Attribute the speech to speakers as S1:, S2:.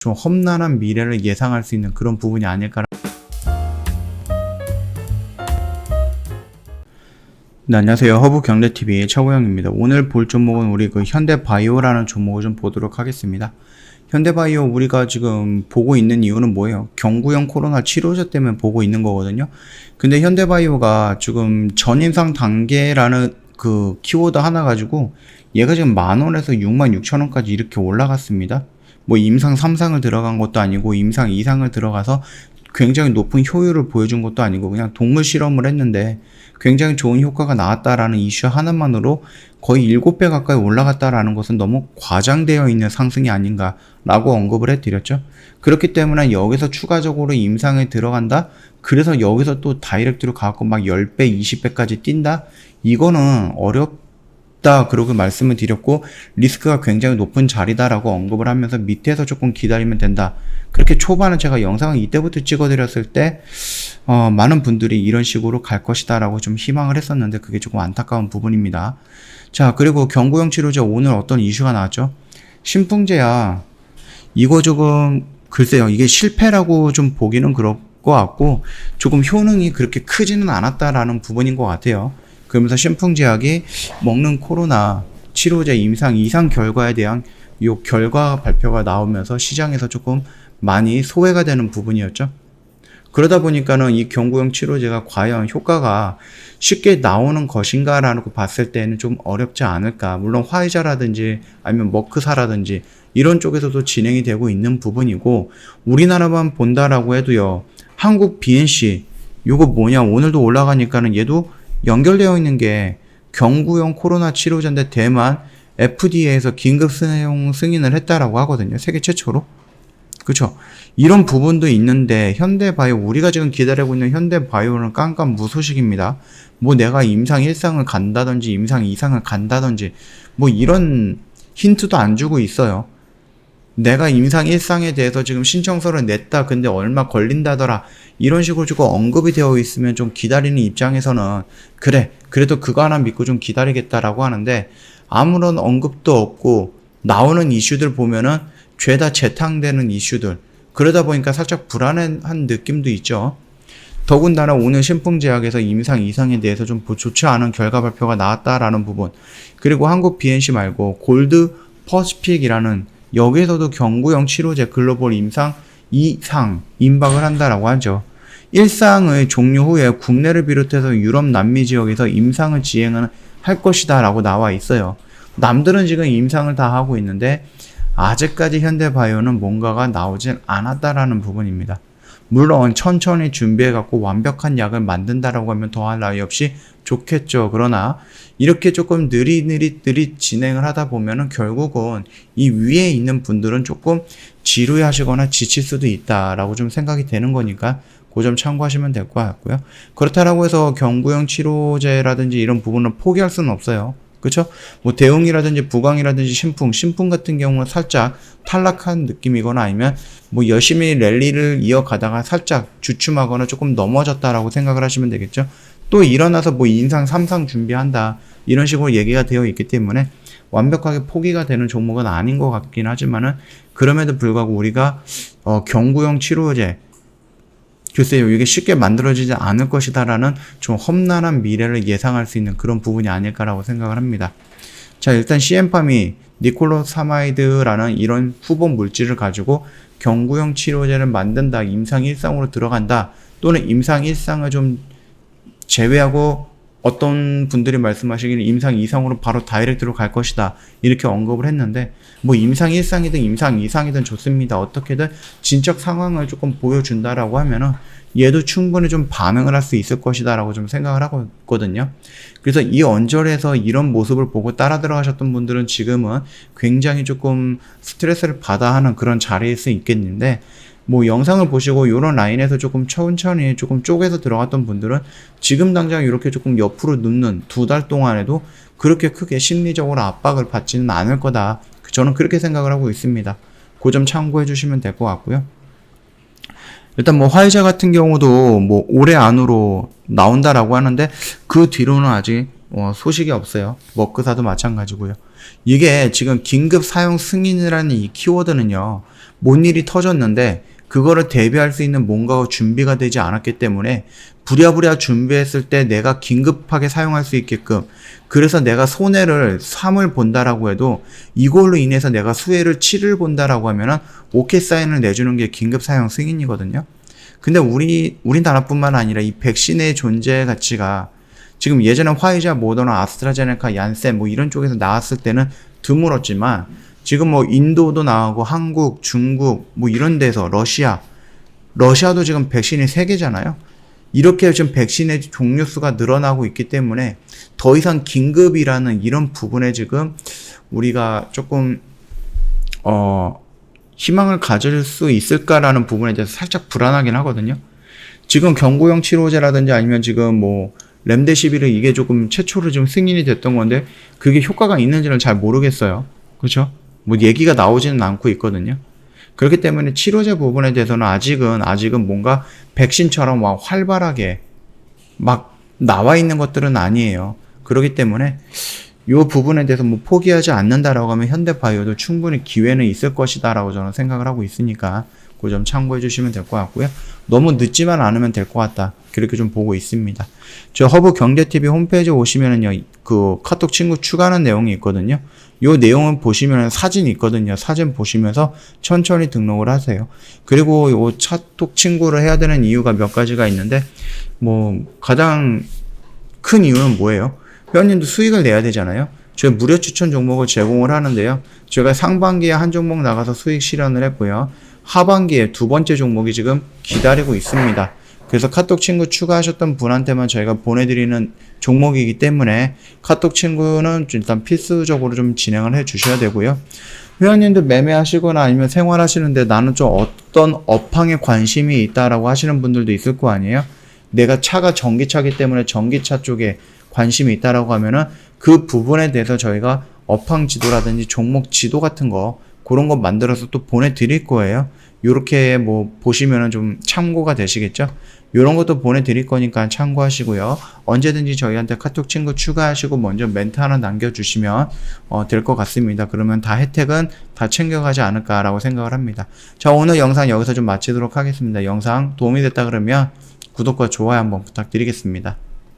S1: 좀 험난한 미래를 예상할 수 있는 그런 부분이 아닐까. 네, 안녕하세요. 허브경제TV의 차고영입니다. 오늘 볼 종목은 우리 현대바이오라는 종목을 좀 보도록 하겠습니다. 현대바이오 우리가 지금 보고 있는 이유는 뭐예요? 경구형 코로나 치료제 때문에 보고 있는 거거든요. 근데 현대바이오가 지금 전인상 단계라는 그 키워드 하나 가지고 얘가 지금 10,000원에서 66,000원까지 이렇게 올라갔습니다. 뭐 임상 3상을 들어간 것도 아니고 임상 2상을 들어가서 굉장히 높은 효율을 보여준 것도 아니고 그냥 동물 실험을 했는데 굉장히 좋은 효과가 나왔다라는 이슈 하나만으로 거의 7배 가까이 올라갔다라는 것은 너무 과장되어 있는 상승이 아닌가라고 언급을 해드렸죠. 그렇기 때문에 여기서 추가적으로 임상에 들어간다? 그래서 여기서 또 다이렉트로 가갖고 막 10배, 20배까지 뛴다? 이거는 어렵다 그러고 말씀을 드렸고 리스크가 굉장히 높은 자리다라고 언급을 하면서 밑에서 조금 기다리면 된다. 그렇게 초반에 제가 영상을 이때부터 찍어드렸을 때 많은 분들이 이런 식으로 갈 것이다 라고 좀 희망을 했었는데 그게 조금 안타까운 부분입니다. 자, 그리고 경구형 치료제 오늘 어떤 이슈가 나왔죠? 신풍제야. 이거 조금 글쎄요, 이게 실패라고 좀 보기는 그럴 것 같고 조금 효능이 그렇게 크지는 않았다라는 부분인 것 같아요. 그러면서 신풍제약이 먹는 코로나 치료제 임상 2상 결과에 대한 요 결과 발표가 나오면서 시장에서 조금 많이 소외가 되는 부분이었죠. 그러다 보니까는 이 경구형 치료제가 과연 효과가 쉽게 나오는 것인가라는 거 봤을 때는 좀 어렵지 않을까. 물론 화이자라든지 아니면 머크사라든지 이런 쪽에서도 진행이 되고 있는 부분이고 우리나라만 본다라고 해도요. 한국 BNC 요거 뭐냐 오늘도 올라가니까는 얘도 연결되어 있는 게 경구형 코로나 치료제인데 대만 FDA에서 긴급 사용 승인을 했다라고 하거든요. 세계 최초로. 그쵸? 이런 부분도 있는데 현대바이오 우리가 지금 기다리고 있는 현대바이오는 깜깜 무소식입니다. 뭐 내가 임상 1상을 간다든지 임상 2상을 간다든지 뭐 이런 힌트도 안 주고 있어요. 내가 임상 1상에 대해서 지금 신청서를 냈다 근데 얼마 걸린다더라 이런 식으로 조금 언급이 되어 있으면 좀 기다리는 입장에서는 그래 그래도 그거 하나 믿고 좀 기다리겠다라고 하는데 아무런 언급도 없고 나오는 이슈들 보면은 죄다 재탕되는 이슈들 그러다 보니까 살짝 불안한 느낌도 있죠. 더군다나 오늘 신풍제약에서 임상 2상에 대해서 좀 좋지 않은 결과 발표가 나왔다라는 부분 그리고 한국 BNC 말고 골드 퍼시픽이라는 여기에서도 경구형 치료제 글로벌 임상 2상 임박을 한다라고 하죠. 1상의 종료 후에 국내를 비롯해서 유럽 남미 지역에서 임상을 진행을 할 것이다 라고 나와 있어요. 남들은 지금 임상을 다 하고 있는데 아직까지 현대바이오는 뭔가가 나오진 않았다라는 부분입니다. 물론 천천히 준비해갖고 완벽한 약을 만든다라고 하면 더할 나위 없이 좋겠죠. 그러나 이렇게 조금 느릿느릿 진행을 하다 보면은 결국은 이 위에 있는 분들은 조금 지루해하시거나 지칠 수도 있다라고 좀 생각이 되는 거니까 그 점 참고하시면 될 것 같고요. 그렇다라고 해서 경구형 치료제라든지 이런 부분을 포기할 수는 없어요. 그쵸? 뭐 대웅이라든지 부광이라든지 신풍 같은 경우는 살짝 탈락한 느낌이거나 아니면 뭐 열심히 랠리를 이어가다가 살짝 주춤하거나 조금 넘어졌다라고 생각을 하시면 되겠죠. 또 일어나서 뭐 인상 3상 준비한다 이런 식으로 얘기가 되어 있기 때문에 완벽하게 포기가 되는 종목은 아닌 것 같긴 하지만은 그럼에도 불구하고 우리가 경구형 치료제 글쎄요, 이게 쉽게 만들어지지 않을 것이다라는 좀 험난한 미래를 예상할 수 있는 그런 부분이 아닐까라고 생각을 합니다. 자, 일단 CM팜이 니콜로사마이드라는 이런 후보 물질을 가지고 경구형 치료제를 만든다, 임상 1상으로 들어간다, 또는 임상 1상을 좀 제외하고 어떤 분들이 말씀하시기를 임상 2상으로 바로 다이렉트로 갈 것이다 이렇게 언급을 했는데 뭐 임상 1상이든 임상 2상이든 좋습니다. 어떻게든 진척 상황을 조금 보여준다라고 하면은 얘도 충분히 좀 반응을 할 수 있을 것이다 라고 좀 생각을 하고 있거든요. 그래서 이 언저리에서 이런 모습을 보고 따라 들어가셨던 분들은 지금은 굉장히 조금 스트레스를 받아 하는 그런 자리일 수 있겠는데 뭐 영상을 보시고 이런 라인에서 조금 천천히 조금 쪼개서 들어갔던 분들은 지금 당장 이렇게 조금 옆으로 눕는 2달 동안에도 그렇게 크게 심리적으로 압박을 받지는 않을 거다. 저는 그렇게 생각을 하고 있습니다. 그 점 참고해 주시면 될 것 같고요. 일단 뭐 화이자 같은 경우도 뭐 올해 안으로 나온다라고 하는데 그 뒤로는 아직 소식이 없어요. 머크사도 마찬가지고요. 이게 지금 긴급 사용 승인이라는 이 키워드는요. 뭔 일이 터졌는데 그거를 대비할 수 있는 뭔가가 준비가 되지 않았기 때문에 부랴부랴 준비했을 때 내가 긴급하게 사용할 수 있게끔, 그래서 내가 손해를 3을 본다라고 해도 이걸로 인해서 내가 수혜를 7을 본다라고 하면은 오케이 사인을 내주는 게 긴급 사용 승인이거든요. 근데 우리나라뿐만 아니라 이 백신의 존재 가치가 지금 예전에 화이자, 모더나, 아스트라제네카, 얀센 뭐 이런 쪽에서 나왔을 때는 드물었지만 지금 뭐 인도도 나오고 한국, 중국 뭐 이런 데서 러시아도 지금 백신이 3개잖아요. 이렇게 지금 백신의 종류 수가 늘어나고 있기 때문에 더 이상 긴급이라는 이런 부분에 지금 우리가 조금 희망을 가질 수 있을까라는 부분에 대해서 살짝 불안하긴 하거든요. 지금 경구용 치료제라든지 아니면 지금 뭐 렘데시비르 이게 조금 최초로 좀 승인이 됐던 건데 그게 효과가 있는지는 잘 모르겠어요. 그렇죠? 뭐 얘기가 나오지는 않고 있거든요. 그렇기 때문에 치료제 부분에 대해서는 아직은 뭔가 백신처럼 막 활발하게 막 나와 있는 것들은 아니에요. 그렇기 때문에 이 부분에 대해서 뭐 포기하지 않는다라고 하면 현대바이오도 충분히 기회는 있을 것이다라고 저는 생각을 하고 있으니까 그 점 참고해 주시면 될 것 같고요. 너무 늦지만 않으면 될 것 같다. 그렇게 좀 보고 있습니다. 저 허브 경제TV 홈페이지에 오시면은요, 그 카톡 친구 추가하는 내용이 있거든요. 요 내용을 보시면 사진이 있거든요. 사진 보시면서 천천히 등록을 하세요. 그리고 요 카톡 친구를 해야 되는 이유가 몇 가지가 있는데, 뭐, 가장 큰 이유는 뭐예요? 회원님도 수익을 내야 되잖아요. 저희 무료 추천 종목을 제공을 하는데요. 제가 상반기에 한 종목 나가서 수익 실현을 했고요. 하반기에 두 번째 종목이 지금 기다리고 있습니다. 그래서 카톡 친구 추가하셨던 분한테만 저희가 보내드리는 종목이기 때문에 카톡 친구는 일단 필수적으로 좀 진행을 해 주셔야 되고요. 회원님도 매매하시거나 아니면 생활하시는데 나는 좀 어떤 업황에 관심이 있다라고 하시는 분들도 있을 거 아니에요. 내가 차가 전기차기 때문에 전기차 쪽에 관심이 있다라고 하면은 그 부분에 대해서 저희가 업황 지도라든지 종목 지도 같은 거 그런 거 만들어서 또 보내드릴 거예요. 요렇게 뭐 보시면은 좀 참고가 되시겠죠? 요런 것도 보내드릴 거니까 참고하시고요. 언제든지 저희한테 카톡 친구 추가하시고 먼저 멘트 하나 남겨주시면 될 것 같습니다. 그러면 다 혜택은 다 챙겨가지 않을까라고 생각을 합니다. 자, 오늘 영상 여기서 좀 마치도록 하겠습니다. 영상 도움이 됐다 그러면 구독과 좋아요 한번 부탁드리겠습니다.